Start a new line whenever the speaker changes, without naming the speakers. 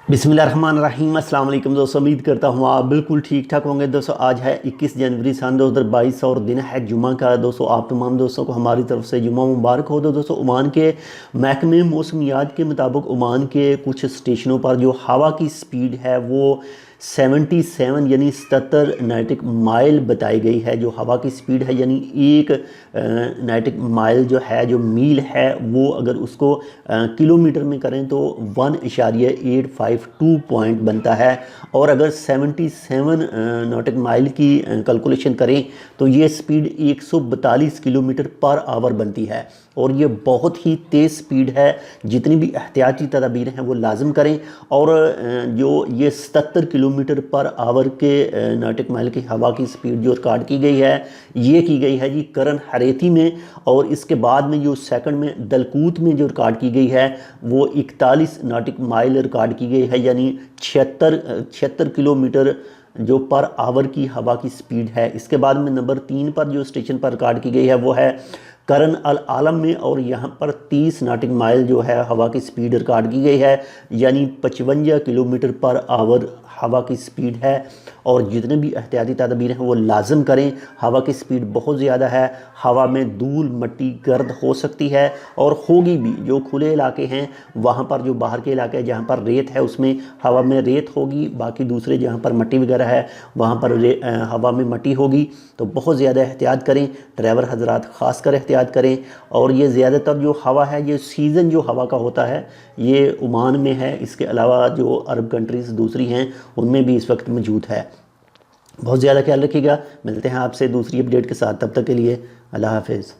बिस्मिल्लाहिर्रहमानिर्रहीम अस्सलाम वालेकुम दोस्तों, उम्मीद करता हूँ आप बिल्कुल ठीक ठाक होंगे। दोस्तों आज है 21 जनवरी सन 2022 और दिन है जुमा का। दोस्तों आप तमाम दोस्तों को हमारी तरफ से जुमा मुबारक हो। दोस्तों ओमान के महकमे मौसमियात के मुताबिक ओमान के कुछ स्टेशनों पर जो हवा की स्पीड है वो 77 यानी 77 नाटिक माइल बताई गई है। जो हवा की स्पीड है यानी एक नाटिक माइल जो है, जो मील है, वो अगर उसको किलोमीटर में करें तो 1.852 पॉइंट बनता है। और अगर 77 नॉटिक माइल की कैलकुलेशन करें तो ये स्पीड 142 किलोमीटर पर आवर बनती है और ये बहुत ही तेज़ स्पीड है। जितनी भी एहतियाती तदाबीर हैं वो लाजम करें। और जो ये 77 किलोमीटर पर आवर के नॉटिक माइल की हवा की स्पीड जो रिकॉर्ड की गई है, ये की गई है जी करन हरेती में। और इसके बाद में जो सेकंड में दलकूत में जो रिकॉर्ड की गई है वो 41 नॉटिक माइल रिकॉर्ड की गई है, यानी 76 किलोमीटर जो पर आवर की हवा की स्पीड है। इसके बाद में नंबर 3 पर जो स्टेशन पर रिकॉर्ड की गई है वो है करन अल आलम में, और यहाँ पर 30 नॉटिक माइल जो है हवा की स्पीड रिकॉर्ड की गई है, यानी 55 किलोमीटर पर आवर हवा की स्पीड है। और जितने भी एहतियाती तदबीर हैं वो लाजम करें। हवा की स्पीड बहुत ज़्यादा है, हवा में धूल मट्टी गर्द हो सकती है और होगी भी। जो खुले इलाके हैं वहाँ पर, जो बाहर के इलाके हैं जहाँ पर रेत है उसमें हवा में रेत होगी, बाकी दूसरे जहाँ पर मट्टी वगैरह है वहाँ पर हवा में मट्टी होगी। तो बहुत ज़्यादा एहतियात करें, ड्राइवर हजरात ख़ास कर एहतियात करें। और ये ज़्यादातर जो हवा है, ये सीज़न जो हवा का होता है ये ओमान में है। इसके अलावा जो अरब कंट्रीज़ दूसरी हैं उनमें भी इस वक्त मौजूद है। बहुत ज़्यादा ख्याल रखिएगा। मिलते हैं आपसे दूसरी अपडेट के साथ, तब तक के लिए अल्लाह हाफिज़।